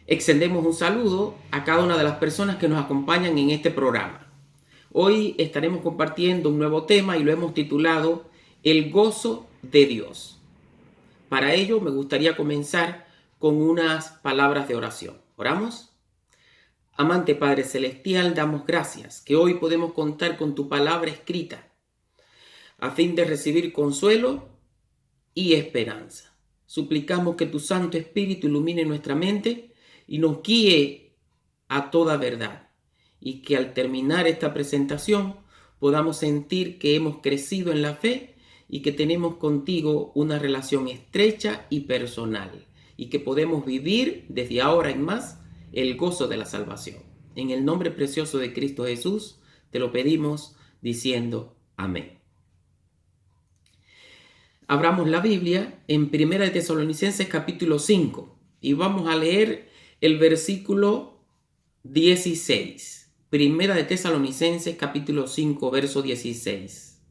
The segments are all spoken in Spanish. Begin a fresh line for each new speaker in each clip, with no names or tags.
Extendemos un saludo a cada una de las personas que nos acompañan en este programa. Hoy estaremos compartiendo un nuevo tema y lo hemos titulado El gozo de Dios. Para ello me gustaría comenzar con unas palabras de oración. ¿Oramos? Amante Padre Celestial, damos gracias que hoy podemos contar con tu palabra escrita a fin de recibir consuelo y esperanza. Suplicamos que tu Santo Espíritu ilumine nuestra mente y nos guíe a toda verdad, y que al terminar esta presentación podamos sentir que hemos crecido en la fe y que tenemos contigo una relación estrecha y personal, y que podemos vivir desde ahora en más el gozo de la salvación. En el nombre precioso de Cristo Jesús te lo pedimos diciendo amén. Abramos la Biblia en 1 Tesalonicenses capítulo 5 y vamos a leer el versículo 16. 1 Tesalonicenses capítulo 5 verso 16.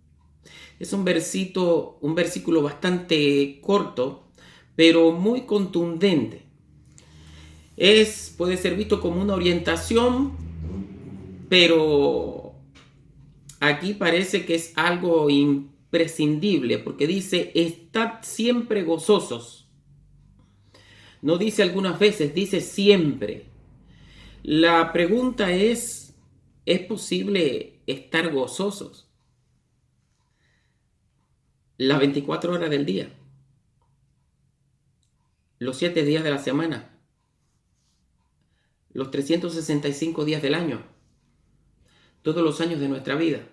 Es un versículo bastante corto, pero muy contundente. Puede ser visto como una orientación, pero aquí parece que es algo imprescindible, porque dice, estad siempre gozosos. No dice algunas veces, dice siempre. La pregunta ¿es posible estar gozosos las 24 horas del día, los 7 días de la semana, los 365 días del año, todos los años de nuestra vida?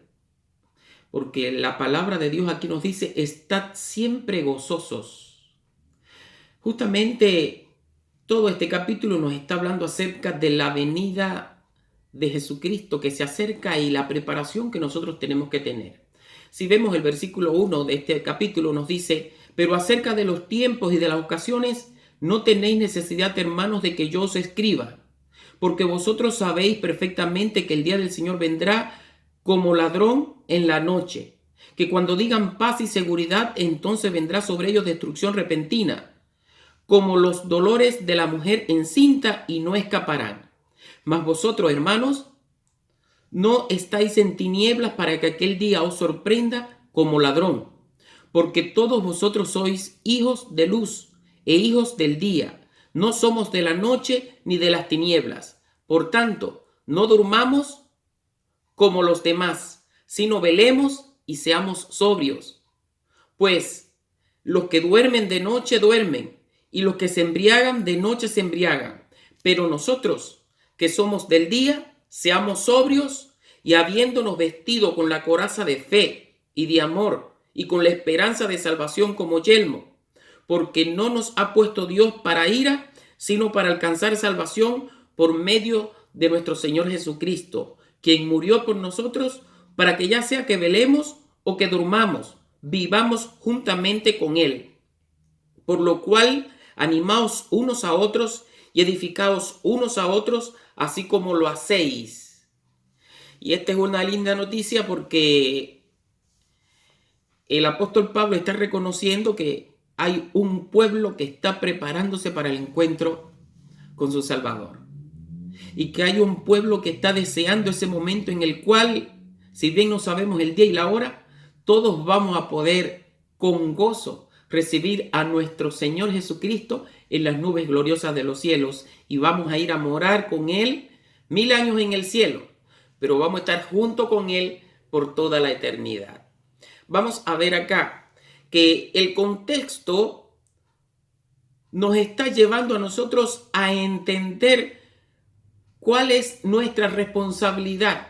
Porque la palabra de Dios aquí nos dice, estad siempre gozosos. Justamente todo este capítulo nos está hablando acerca de la venida de Jesucristo que se acerca y la preparación que nosotros tenemos que tener. Si vemos el versículo 1 de este capítulo nos dice, pero acerca de los tiempos y de las ocasiones, no tenéis necesidad, hermanos, de que yo os escriba, porque vosotros sabéis perfectamente que el día del Señor vendrá como ladrón en la noche, que cuando digan paz y seguridad, entonces vendrá sobre ellos destrucción repentina, como los dolores de la mujer encinta, y no escaparán. Mas vosotros, hermanos, no estáis en tinieblas para que aquel día os sorprenda como ladrón, porque todos vosotros sois hijos de luz e hijos del día. No somos de la noche ni de las tinieblas. Por tanto, no durmamos como los demás, sino velemos y seamos sobrios. Pues los que duermen de noche duermen, y los que se embriagan de noche se embriagan. Pero nosotros, que somos del día, seamos sobrios, y habiéndonos vestido con la coraza de fe y de amor, y con la esperanza de salvación como yelmo, porque no nos ha puesto Dios para ira, sino para alcanzar salvación por medio de nuestro Señor Jesucristo, quien murió por nosotros, para que ya sea que velemos o que durmamos, vivamos juntamente con Él. Por lo cual, animaos unos a otros y edificaos unos a otros, así como lo hacéis. Y esta es una linda noticia, porque el apóstol Pablo está reconociendo que hay un pueblo que está preparándose para el encuentro con su Salvador. Y que hay un pueblo que está deseando ese momento en el cual, si bien no sabemos el día y la hora, todos vamos a poder con gozo recibir a nuestro Señor Jesucristo en las nubes gloriosas de los cielos, y vamos a ir a morar con Él 1000 años en el cielo, pero vamos a estar junto con Él por toda la eternidad. Vamos a ver acá que el contexto nos está llevando a nosotros a entender cuál es nuestra responsabilidad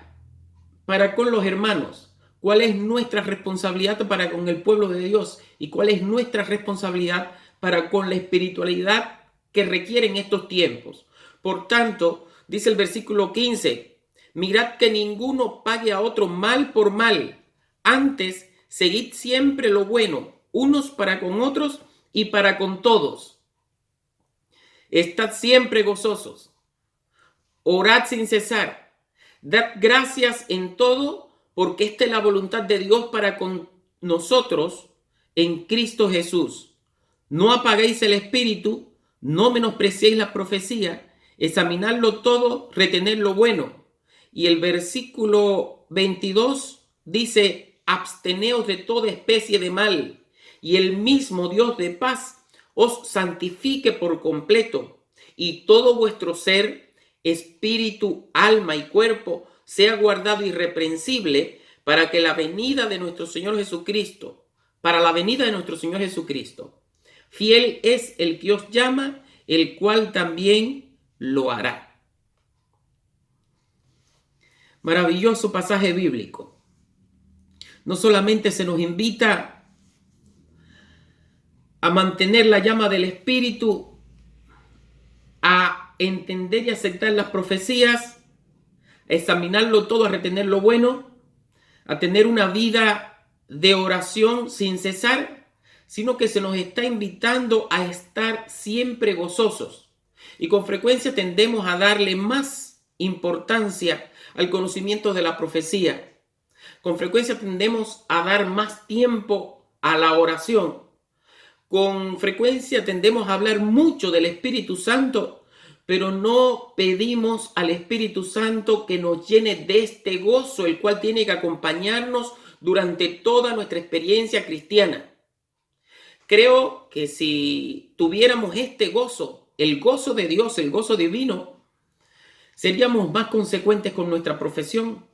para con los hermanos, cuál es nuestra responsabilidad para con el pueblo de Dios y cuál es nuestra responsabilidad para con la espiritualidad que requieren estos tiempos. Por tanto, dice el versículo 15, mirad que ninguno pague a otro mal por mal, antes seguid siempre lo bueno, unos para con otros y para con todos. Estad siempre gozosos, orad sin cesar, dad gracias en todo, porque esta es la voluntad de Dios para con nosotros en Cristo Jesús. No apaguéis el espíritu, no menospreciéis la profecía, examinarlo todo, retener lo bueno. Y el versículo 22 dice, absteneos de toda especie de mal, y el mismo Dios de paz os santifique por completo, y todo vuestro ser, espíritu, alma y cuerpo sea guardado irreprensible para la venida de nuestro Señor Jesucristo. Fiel es el que os llama, el cual también lo hará. Maravilloso pasaje bíblico. No solamente se nos invita a mantener la llama del Espíritu, a entender y aceptar las profecías, a examinarlo todo, a retener lo bueno, a tener una vida de oración sin cesar, sino que se nos está invitando a estar siempre gozosos. Y con frecuencia tendemos a darle más importancia al conocimiento de la profecía. Con frecuencia tendemos a dar más tiempo a la oración. Con frecuencia tendemos a hablar mucho del Espíritu Santo, pero no pedimos al Espíritu Santo que nos llene de este gozo, el cual tiene que acompañarnos durante toda nuestra experiencia cristiana. Creo que si tuviéramos este gozo, el gozo de Dios, el gozo divino, seríamos más consecuentes con nuestra profesión,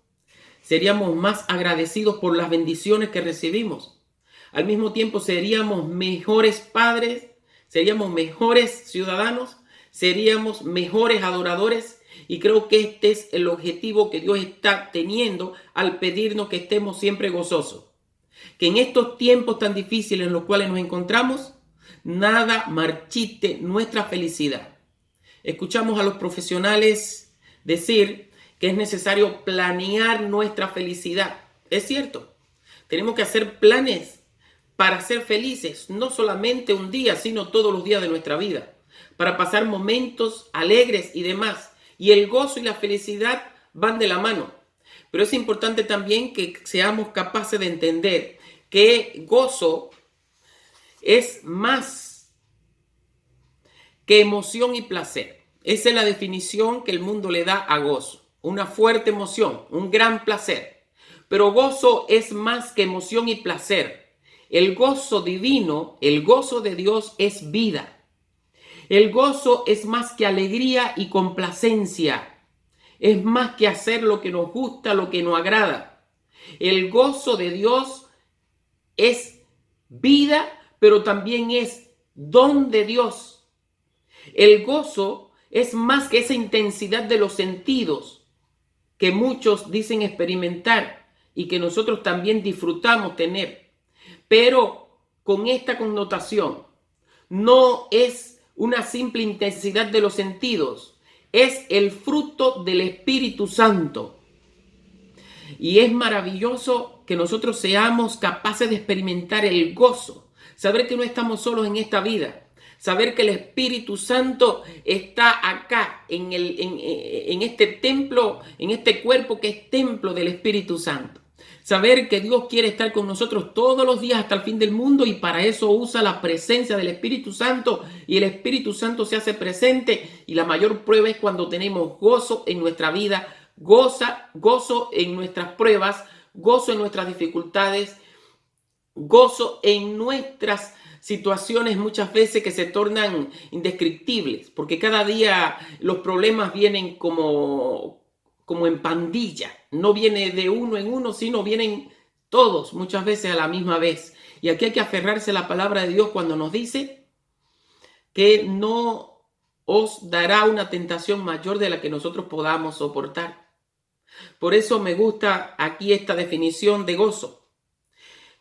seríamos más agradecidos por las bendiciones que recibimos. Al mismo tiempo seríamos mejores padres, seríamos mejores ciudadanos, seríamos mejores adoradores, y creo que este es el objetivo que Dios está teniendo al pedirnos que estemos siempre gozosos. Que en estos tiempos tan difíciles en los cuales nos encontramos, nada marchite nuestra felicidad. Escuchamos a los profesionales decir que es necesario planear nuestra felicidad. Es cierto, tenemos que hacer planes para ser felices, no solamente un día, sino todos los días de nuestra vida, para pasar momentos alegres y demás. Y el gozo y la felicidad van de la mano. Pero es importante también que seamos capaces de entender que gozo es más que emoción y placer. Esa es la definición que el mundo le da a gozo. Una fuerte emoción, un gran placer. Pero gozo es más que emoción y placer. El gozo divino, el gozo de Dios es vida. El gozo es más que alegría y complacencia. Es más que hacer lo que nos gusta, lo que nos agrada. El gozo de Dios es vida, pero también es don de Dios. El gozo es más que esa intensidad de los sentidos que muchos dicen experimentar y que nosotros también disfrutamos tener. Pero con esta connotación, no es una simple intensidad de los sentidos, es el fruto del Espíritu Santo. Y es maravilloso que nosotros seamos capaces de experimentar el gozo, saber que no estamos solos en esta vida, saber que el Espíritu Santo está acá en este templo, en este cuerpo que es templo del Espíritu Santo. Saber que Dios quiere estar con nosotros todos los días hasta el fin del mundo, y para eso usa la presencia del Espíritu Santo, y el Espíritu Santo se hace presente, y la mayor prueba es cuando tenemos gozo en nuestra vida, gozo en nuestras pruebas, gozo en nuestras dificultades, gozo en nuestras situaciones muchas veces que se tornan indescriptibles, porque cada día los problemas vienen como en pandilla, no viene de uno en uno, sino vienen todos muchas veces a la misma vez. Y aquí hay que aferrarse a la palabra de Dios cuando nos dice que no os dará una tentación mayor de la que nosotros podamos soportar. Por eso me gusta aquí esta definición de gozo.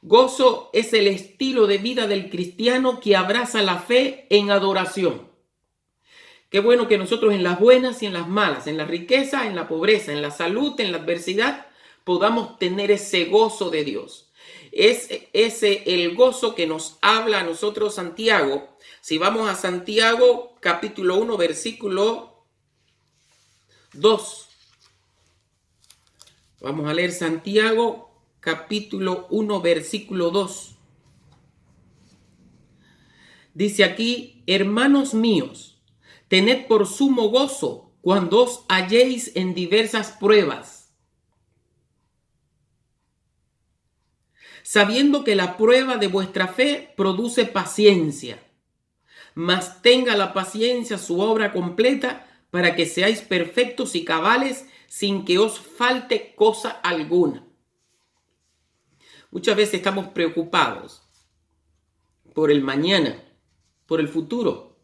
Gozo es el estilo de vida del cristiano que abraza la fe en adoración. Qué bueno que nosotros en las buenas y en las malas, en la riqueza, en la pobreza, en la salud, en la adversidad, podamos tener ese gozo de Dios. Es ese el gozo que nos habla a nosotros Santiago. Si vamos a Santiago, capítulo 1, versículo 2. Vamos a leer Santiago, capítulo 1, versículo 2. Dice aquí: hermanos míos, Tened por sumo gozo cuando os halléis en diversas pruebas, sabiendo que la prueba de vuestra fe produce paciencia. Mas tenga la paciencia su obra completa, para que seáis perfectos y cabales, sin que os falte cosa alguna. Muchas veces estamos preocupados por el mañana, por el futuro,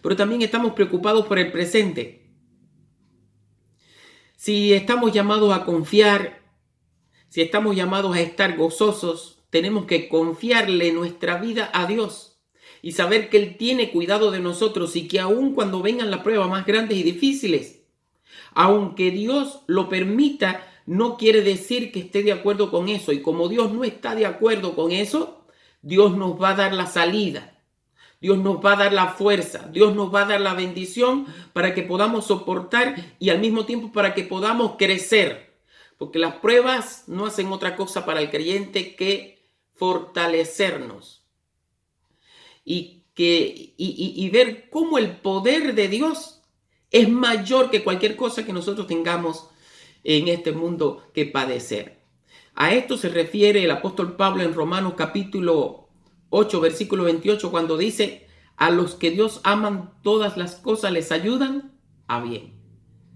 pero también estamos preocupados por el presente. Si estamos llamados a confiar, si estamos llamados a estar gozosos, tenemos que confiarle nuestra vida a Dios y saber que Él tiene cuidado de nosotros, y que aun cuando vengan las pruebas más grandes y difíciles, aunque Dios lo permita, no quiere decir que esté de acuerdo con eso. Y como Dios no está de acuerdo con eso, Dios nos va a dar la salida. Dios nos va a dar la fuerza. Dios nos va a dar la bendición para que podamos soportar, y al mismo tiempo para que podamos crecer. Porque las pruebas no hacen otra cosa para el creyente que fortalecernos. Y ver cómo el poder de Dios es mayor que cualquier cosa que nosotros tengamos en este mundo que padecer. A esto se refiere el apóstol Pablo en Romanos capítulo 8, versículo 28, cuando dice: a los que Dios aman, todas las cosas les ayudan a bien.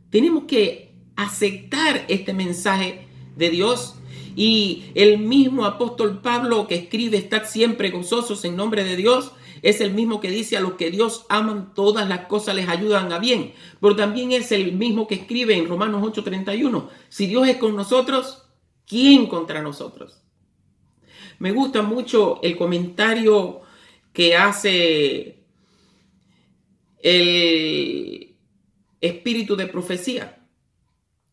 Tenemos que aceptar este mensaje de Dios. Y el mismo apóstol Pablo, que escribe: estad siempre gozosos en nombre de Dios, es el mismo que dice: a los que Dios aman, todas las cosas les ayudan a bien. Pero también es el mismo que escribe en Romanos 8:31: si Dios es con nosotros, ¿quién contra nosotros? Me gusta mucho el comentario que hace el espíritu de profecía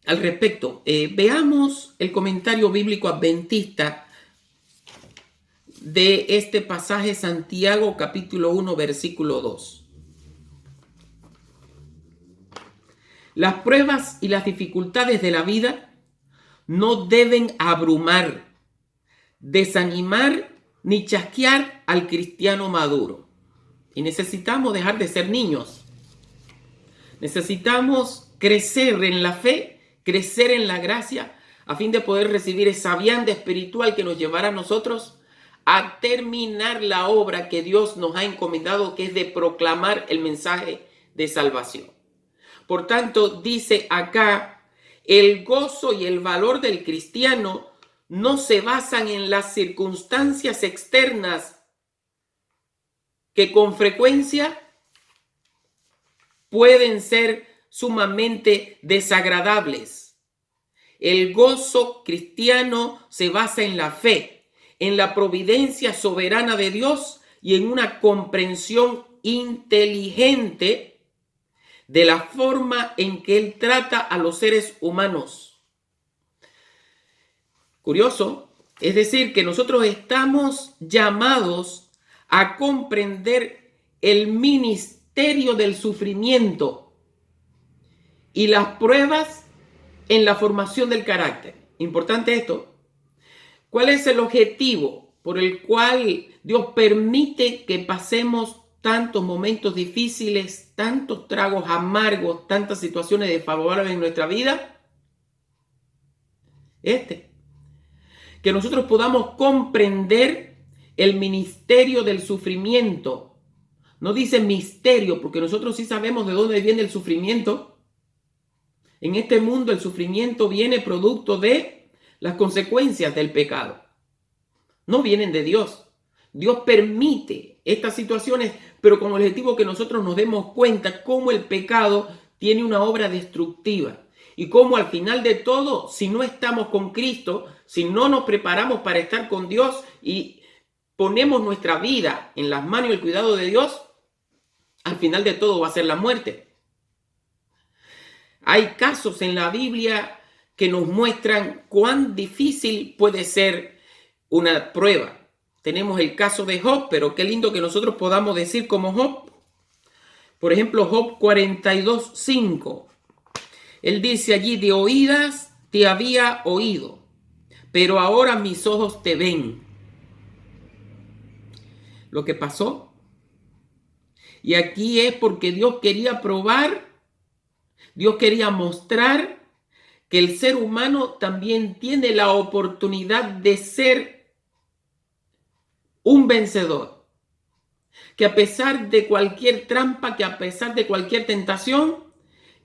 al respecto. Veamos el comentario bíblico adventista de este pasaje, Santiago capítulo 1, versículo 2. Las pruebas y las dificultades de la vida no deben abrumar, desanimar ni chasquear al cristiano maduro. Y necesitamos dejar de ser niños. Necesitamos crecer en la fe, crecer en la gracia, a fin de poder recibir esa vianda espiritual que nos llevará a nosotros a terminar la obra que Dios nos ha encomendado, que es de proclamar el mensaje de salvación. Por tanto, dice acá: el gozo y el valor del cristiano no se basan en las circunstancias externas que con frecuencia pueden ser sumamente desagradables. El gozo cristiano se basa en la fe, en la providencia soberana de Dios y en una comprensión inteligente de la forma en que Él trata a los seres humanos. Curioso, es decir, que nosotros estamos llamados a comprender el ministerio del sufrimiento y las pruebas en la formación del carácter. Importante esto. ¿Cuál es el objetivo por el cual Dios permite que pasemos tantos momentos difíciles, tantos tragos amargos, tantas situaciones desfavorables en nuestra vida? Que nosotros podamos comprender el ministerio del sufrimiento. No dice misterio, porque nosotros sí sabemos de dónde viene el sufrimiento. En este mundo el sufrimiento viene producto de las consecuencias del pecado. No vienen de Dios. Dios permite estas situaciones, pero con el objetivo que nosotros nos demos cuenta cómo el pecado tiene una obra destructiva. Y cómo al final de todo, si no estamos con Cristo, si no nos preparamos para estar con Dios y ponemos nuestra vida en las manos y el cuidado de Dios, al final de todo va a ser la muerte. Hay casos en la Biblia que nos muestran cuán difícil puede ser una prueba. Tenemos el caso de Job, pero qué lindo que nosotros podamos decir como Job. Por ejemplo, Job 42:5. Él dice allí: de oídas te había oído, pero ahora mis ojos te ven. Lo que pasó Y aquí es porque Dios quería probar, Dios quería mostrar que el ser humano también tiene la oportunidad de ser un vencedor. Que a pesar de cualquier trampa, que a pesar de cualquier tentación,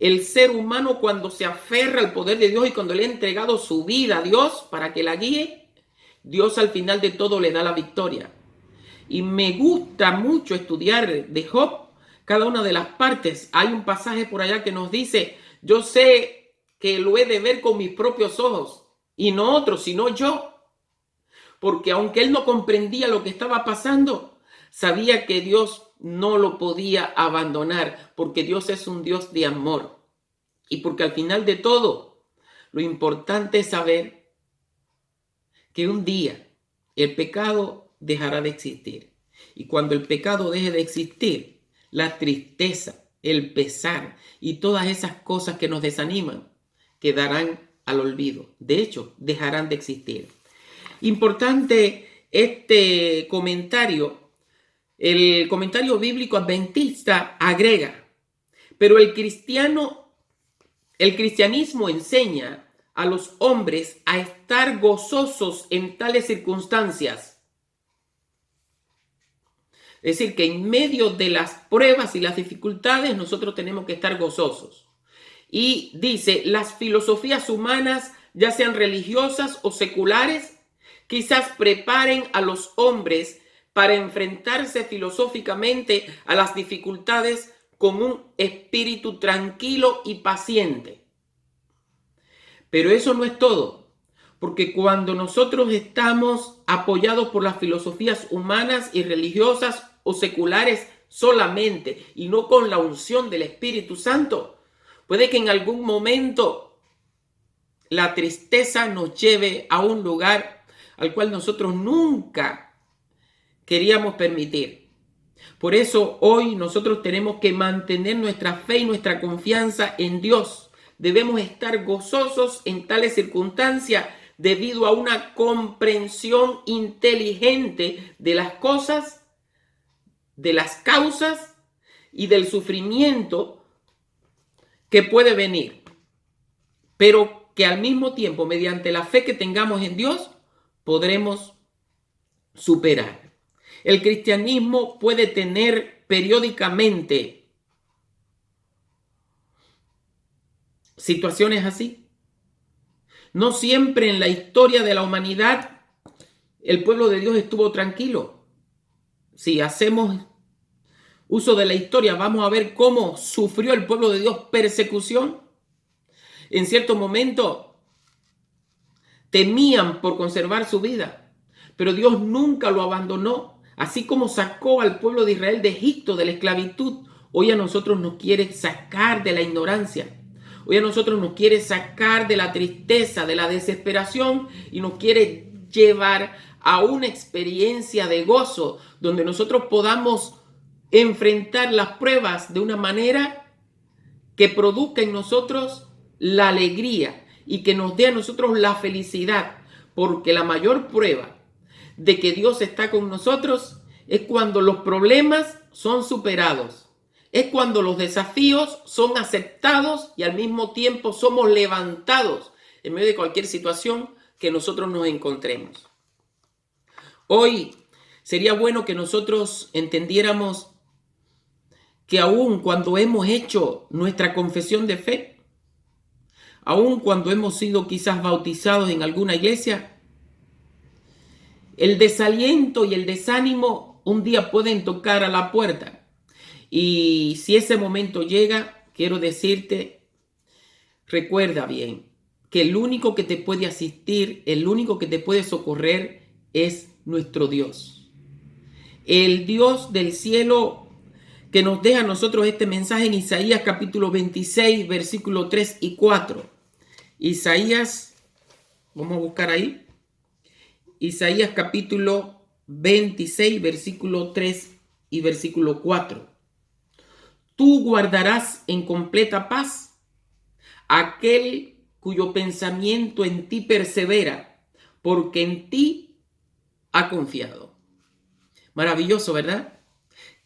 el ser humano cuando se aferra al poder de Dios y cuando le ha entregado su vida a Dios para que la guíe, Dios al final de todo le da la victoria. Y me gusta mucho estudiar de Job cada una de las partes. Hay un pasaje por allá que nos dice, yo sé que lo he de ver con mis propios ojos y no otros, sino yo. Porque aunque él no comprendía lo que estaba pasando, sabía que Dios no lo podía abandonar, porque Dios es un Dios de amor. Y porque al final de todo, lo importante es saber que un día el pecado dejará de existir. Y cuando el pecado deje de existir, la tristeza, el pesar y todas esas cosas que nos desaniman quedarán al olvido. De hecho, dejarán de existir. Importante este comentario. El comentario bíblico adventista agrega, pero el cristianismo enseña a los hombres a estar gozosos en tales circunstancias. Es decir, que en medio de las pruebas y las dificultades nosotros tenemos que estar gozosos. Y dice, las filosofías humanas, ya sean religiosas o seculares, quizás preparen a los hombres para enfrentarse filosóficamente a las dificultades con un espíritu tranquilo y paciente. Pero eso no es todo, porque cuando nosotros estamos apoyados por las filosofías humanas y religiosas o seculares solamente y no con la unción del Espíritu Santo, puede que en algún momento la tristeza nos lleve a un lugar al cual nosotros nunca queríamos permitir. Por eso hoy nosotros tenemos que mantener nuestra fe y nuestra confianza en Dios. Debemos estar gozosos en tales circunstancias debido a una comprensión inteligente de las cosas, de las causas y del sufrimiento que puede venir. Pero que al mismo tiempo, mediante la fe que tengamos en Dios, podremos superar. El cristianismo puede tener periódicamente situaciones así. No siempre en la historia de la humanidad el pueblo de Dios estuvo tranquilo. Si hacemos uso de la historia, vamos a ver cómo sufrió el pueblo de Dios persecución. En cierto momento temían por conservar su vida, pero Dios nunca lo abandonó. Así como sacó al pueblo de Israel de Egipto, de la esclavitud, hoy a nosotros nos quiere sacar de la ignorancia. Hoy a nosotros nos quiere sacar de la tristeza, de la desesperación y nos quiere llevar a una experiencia de gozo donde nosotros podamos enfrentar las pruebas de una manera que produzca en nosotros la alegría y que nos dé a nosotros la felicidad, porque la mayor prueba de que Dios está con nosotros es cuando los problemas son superados, es cuando los desafíos son aceptados y al mismo tiempo somos levantados en medio de cualquier situación que nosotros nos encontremos. Hoy sería bueno que nosotros entendiéramos que aun cuando hemos hecho nuestra confesión de fe, aun cuando hemos sido quizás bautizados en alguna iglesia, el desaliento y el desánimo un día pueden tocar a la puerta. Y si ese momento llega, quiero decirte, recuerda bien que el único que te puede asistir, el único que te puede socorrer es nuestro Dios. El Dios del cielo que nos deja a nosotros este mensaje en Isaías capítulo 26, versículo 3 y 4. Isaías, vamos a buscar ahí. Isaías capítulo 26, versículo 3 y versículo 4. Tú guardarás en completa paz aquel cuyo pensamiento en ti persevera, porque en ti ha confiado. Maravilloso, ¿verdad?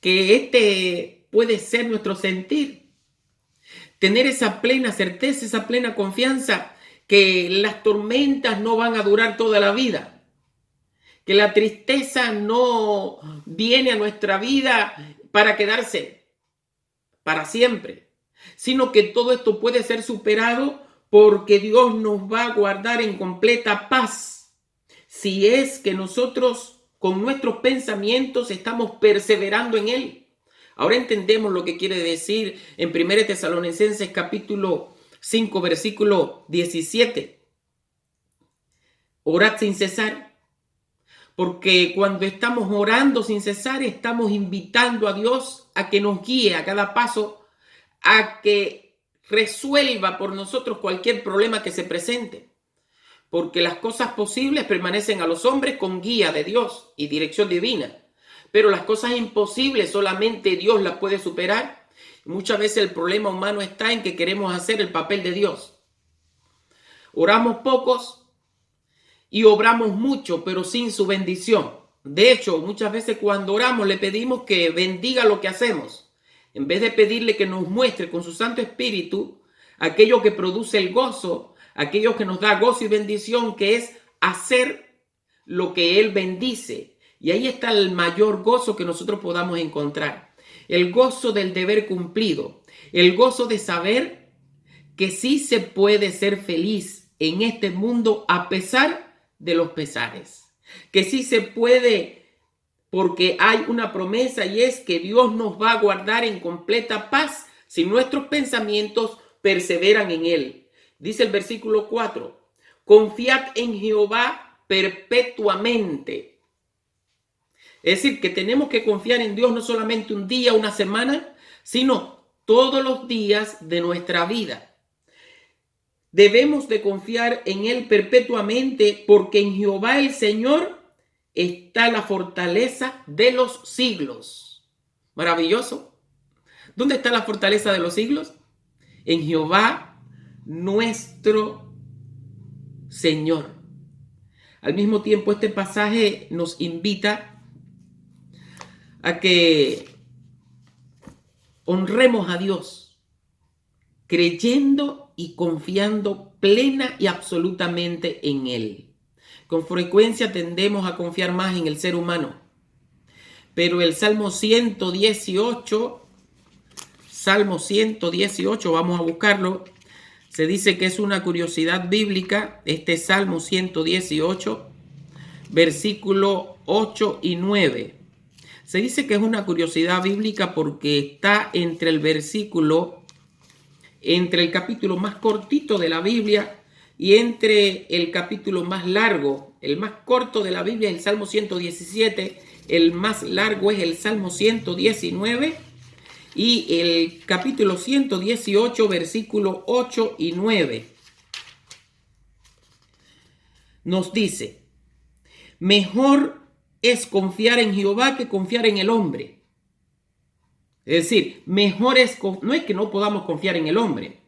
Que este puede ser nuestro sentir. Tener esa plena certeza, esa plena confianza que las tormentas no van a durar toda la vida, que la tristeza no viene a nuestra vida para quedarse para siempre, sino que todo esto puede ser superado porque Dios nos va a guardar en completa paz si es que nosotros con nuestros pensamientos estamos perseverando en Él. Ahora entendemos lo que quiere decir en 1 Tesalonicenses capítulo 5 versículo 17. Orad sin cesar, porque cuando estamos orando sin cesar estamos invitando a Dios a que nos guíe a cada paso, a que resuelva por nosotros cualquier problema que se presente. Porque las cosas posibles permanecen a los hombres con guía de Dios y dirección divina. Pero las cosas imposibles solamente Dios las puede superar. Muchas veces el problema humano está en que queremos hacer el papel de Dios. Oramos pocos y obramos mucho, pero sin su bendición. De hecho, muchas veces cuando oramos le pedimos que bendiga lo que hacemos, en vez de pedirle que nos muestre con su Santo Espíritu aquello que produce el gozo, aquello que nos da gozo y bendición, que es hacer lo que Él bendice. Y ahí está el mayor gozo que nosotros podamos encontrar. El gozo del deber cumplido. El gozo de saber que sí se puede ser feliz en este mundo a pesar de los pesares. Que sí se puede porque hay una promesa y es que Dios nos va a guardar en completa paz si nuestros pensamientos perseveran en Él. Dice el versículo 4, confiad en Jehová perpetuamente. Es decir, que tenemos que confiar en Dios no solamente un día, una semana, sino todos los días de nuestra vida. Debemos de confiar en Él perpetuamente porque en Jehová el Señor está la fortaleza de los siglos. Maravilloso. ¿Dónde está la fortaleza de los siglos? En Jehová nuestro Señor. Al mismo tiempo, este pasaje nos invita a que honremos a Dios, creyendo y confiando plena y absolutamente en Él. Con frecuencia tendemos a confiar más en el ser humano, pero el Salmo 118, vamos a buscarlo, se dice que es una curiosidad bíblica, este Salmo 118, versículo 8 y 9. Se dice que es una curiosidad bíblica porque está entre el capítulo más cortito de la Biblia y entre el capítulo más largo. El más corto de la Biblia es el Salmo 117, el más largo es el Salmo 119 y el capítulo 118, versículo 8 y 9. Nos dice, mejor es confiar en Jehová que confiar en el hombre. Es decir, no es que no podamos confiar en el hombre.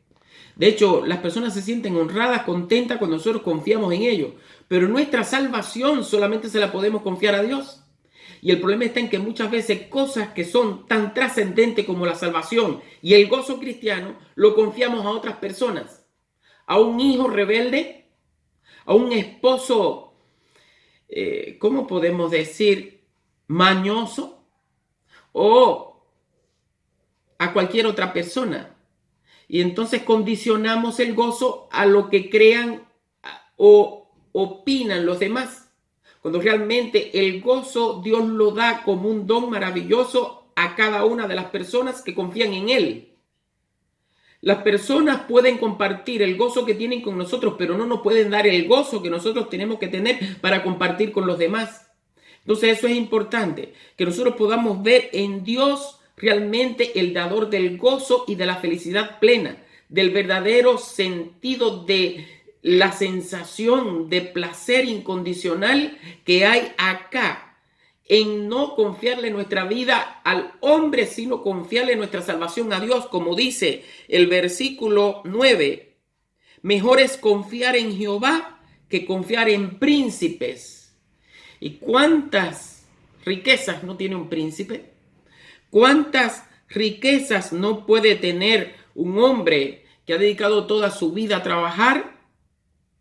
De hecho, las personas se sienten honradas, contentas cuando nosotros confiamos en ellos. Pero nuestra salvación solamente se la podemos confiar a Dios. Y el problema está en que muchas veces cosas que son tan trascendentes como la salvación y el gozo cristiano, lo confiamos a otras personas. A un hijo rebelde, a un esposo ¿cómo podemos decir? Mañoso o a cualquier otra persona. Y entonces condicionamos el gozo a lo que crean o opinan los demás. Cuando realmente el gozo Dios lo da como un don maravilloso a cada una de las personas que confían en Él. Las personas pueden compartir el gozo que tienen con nosotros, pero no nos pueden dar el gozo que nosotros tenemos que tener para compartir con los demás. Entonces eso es importante, que nosotros podamos ver en Dios realmente el dador del gozo y de la felicidad plena, del verdadero sentido de la sensación de placer incondicional que hay acá, en no confiarle nuestra vida al hombre, sino confiarle nuestra salvación a Dios, como dice el versículo 9. Mejor es confiar en Jehová que confiar en príncipes. ¿Y cuántas riquezas no tiene un príncipe? ¿Cuántas riquezas no puede tener un hombre que ha dedicado toda su vida a trabajar.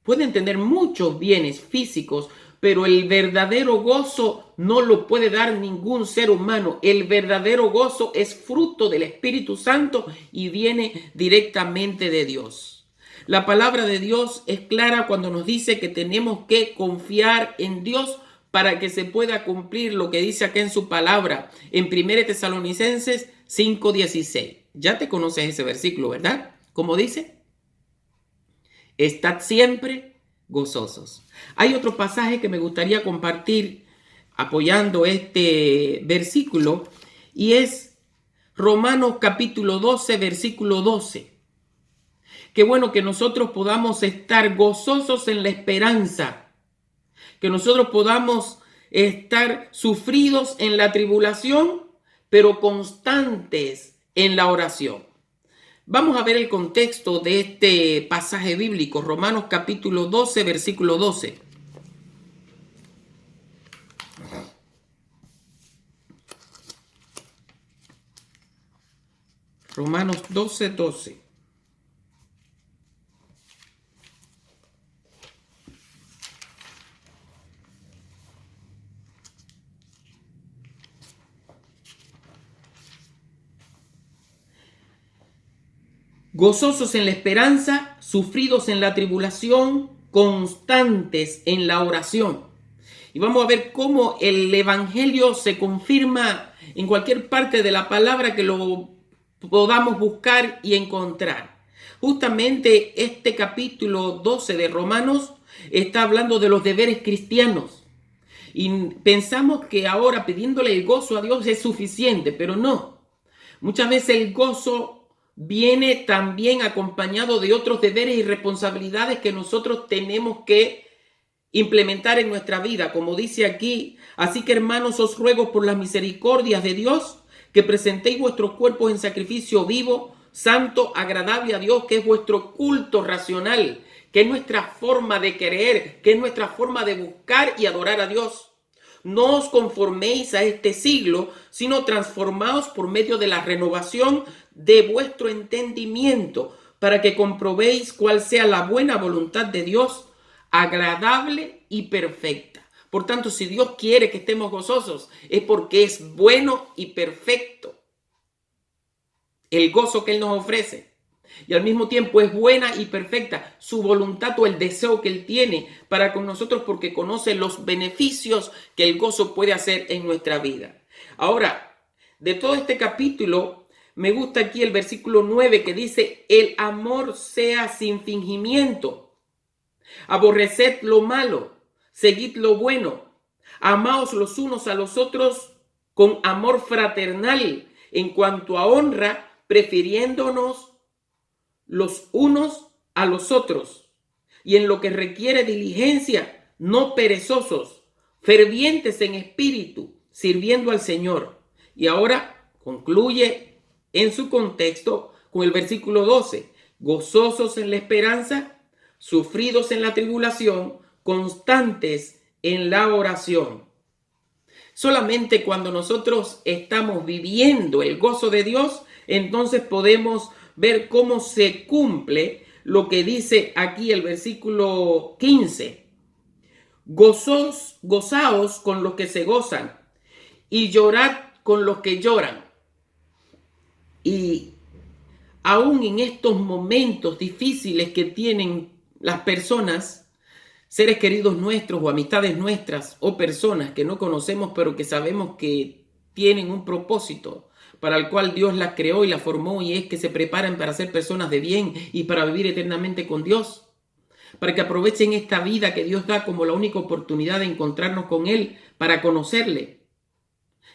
Pueden tener muchos bienes físicos, pero el verdadero gozo no lo puede dar ningún ser humano. El verdadero gozo es fruto del Espíritu Santo y viene directamente de Dios. La palabra de Dios es clara cuando nos dice que tenemos que confiar en Dios para que se pueda cumplir lo que dice acá en su palabra en 1 Tesalonicenses 5:16. Ya te conoces ese versículo, ¿verdad? ¿Cómo dice? Estad siempre gozosos. Hay otro pasaje que me gustaría compartir apoyando este versículo y es Romanos capítulo 12, versículo 12. Qué bueno que nosotros podamos estar gozosos en la esperanza, que nosotros podamos estar sufridos en la tribulación, pero constantes en la oración. Vamos a ver el contexto de este pasaje bíblico, Romanos capítulo 12, versículo 12. Romanos 12, 12. Gozosos en la esperanza, sufridos en la tribulación, constantes en la oración. Y vamos a ver cómo el evangelio se confirma en cualquier parte de la palabra que lo podamos buscar y encontrar. Justamente este capítulo 12 de Romanos está hablando de los deberes cristianos. Y pensamos que ahora pidiéndole el gozo a Dios es suficiente, pero no. Muchas veces el gozo viene también acompañado de otros deberes y responsabilidades que nosotros tenemos que implementar en nuestra vida, como dice aquí. Así que, hermanos, os ruego por las misericordias de Dios que presentéis vuestros cuerpos en sacrificio vivo, santo, agradable a Dios, que es vuestro culto racional, que es nuestra forma de creer, que es nuestra forma de buscar y adorar a Dios. No os conforméis a este siglo, sino transformaos por medio de la renovación de vuestro entendimiento, para que comprobéis cuál sea la buena voluntad de Dios, agradable y perfecta. Por tanto, si Dios quiere que estemos gozosos, es porque es bueno y perfecto el gozo que Él nos ofrece. Y al mismo tiempo es buena y perfecta su voluntad o el deseo que Él tiene para con nosotros, porque conoce los beneficios que el gozo puede hacer en nuestra vida. Ahora, de todo este capítulo, me gusta aquí el versículo 9 que dice: el amor sea sin fingimiento. Aborreced lo malo, seguid lo bueno, amaos los unos a los otros con amor fraternal, en cuanto a honra, prefiriéndonos los unos a los otros, y en lo que requiere diligencia, no perezosos, fervientes en espíritu, sirviendo al Señor. Y ahora concluye en su contexto con el versículo 12: gozosos en la esperanza, sufridos en la tribulación, constantes en la oración. Solamente cuando nosotros estamos viviendo el gozo de Dios, entonces podemos ver cómo se cumple lo que dice aquí el versículo 15. Gozaos con los que se gozan y llorad con los que lloran. Y aún en estos momentos difíciles que tienen las personas, seres queridos nuestros o amistades nuestras o personas que no conocemos pero que sabemos que tienen un propósito para el cual Dios las creó y las formó, y es que se preparen para ser personas de bien y para vivir eternamente con Dios, para que aprovechen esta vida que Dios da como la única oportunidad de encontrarnos con Él, para conocerle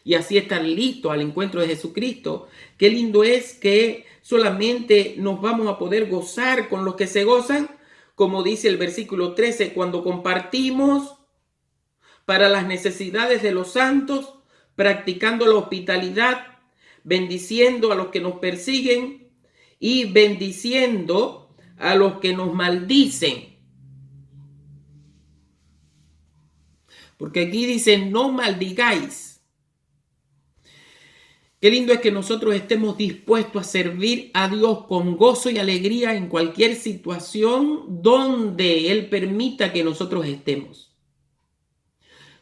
y así estar listos al encuentro de Jesucristo. Qué lindo es que solamente nos vamos a poder gozar con los que se gozan, como dice el versículo 13, cuando compartimos para las necesidades de los santos, practicando la hospitalidad, bendiciendo a los que nos persiguen y bendiciendo a los que nos maldicen. Porque aquí dice: no maldigáis. Qué lindo es que nosotros estemos dispuestos a servir a Dios con gozo y alegría en cualquier situación donde Él permita que nosotros estemos.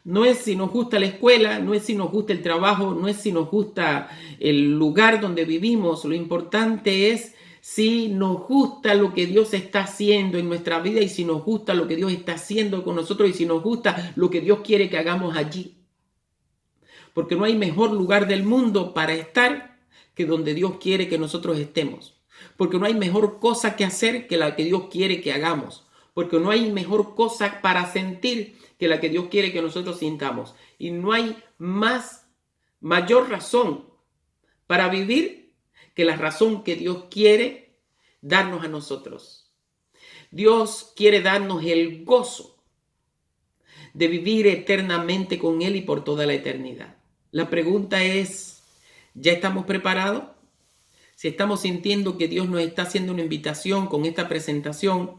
No es si nos gusta la escuela, no es si nos gusta el trabajo, no es si nos gusta el lugar donde vivimos. Lo importante es si nos gusta lo que Dios está haciendo en nuestra vida y si nos gusta lo que Dios está haciendo con nosotros y si nos gusta lo que Dios quiere que hagamos allí. Porque no hay mejor lugar del mundo para estar que donde Dios quiere que nosotros estemos. Porque no hay mejor cosa que hacer que la que Dios quiere que hagamos. Porque no hay mejor cosa para sentir que la que Dios quiere que nosotros sintamos. Y no hay mayor razón para vivir que la razón que Dios quiere darnos a nosotros. Dios quiere darnos el gozo de vivir eternamente con Él y por toda la eternidad. La pregunta es, ¿ya estamos preparados? Si estamos sintiendo que Dios nos está haciendo una invitación con esta presentación,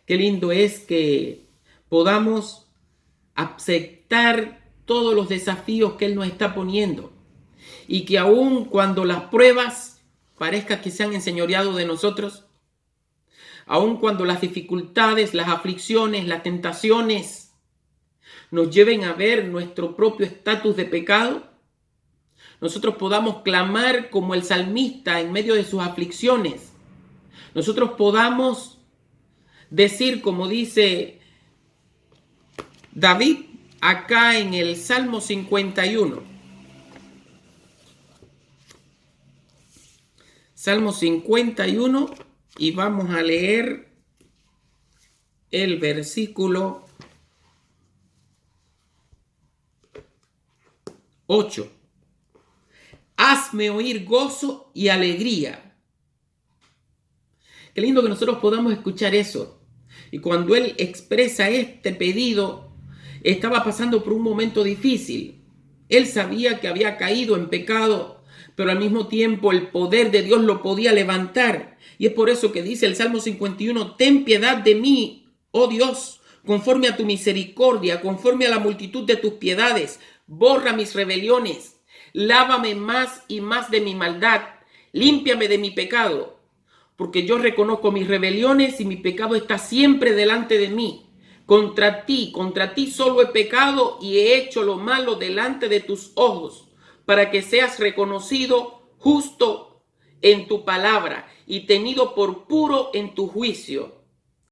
qué lindo es que podamos aceptar todos los desafíos que Él nos está poniendo y que aun cuando las pruebas parezcan que se han enseñoreado de nosotros, aun cuando las dificultades, las aflicciones, las tentaciones nos lleven a ver nuestro propio estatus de pecado, nosotros podamos clamar como el salmista en medio de sus aflicciones. Nosotros podamos decir, como dice David acá en el Salmo 51. Salmo 51 y vamos a leer el versículo 8. Hazme oír gozo y alegría. Qué lindo que nosotros podamos escuchar eso. Y cuando él expresa este pedido, estaba pasando por un momento difícil. Él sabía que había caído en pecado, pero al mismo tiempo el poder de Dios lo podía levantar. Y es por eso que dice el Salmo 51, ten piedad de mí, oh Dios, conforme a tu misericordia, conforme a la multitud de tus piedades. Borra mis rebeliones, lávame más y más de mi maldad, límpiame de mi pecado, porque yo reconozco mis rebeliones y mi pecado está siempre delante de mí. Contra ti solo he pecado y he hecho lo malo delante de tus ojos, para que seas reconocido justo en tu palabra y tenido por puro en tu juicio.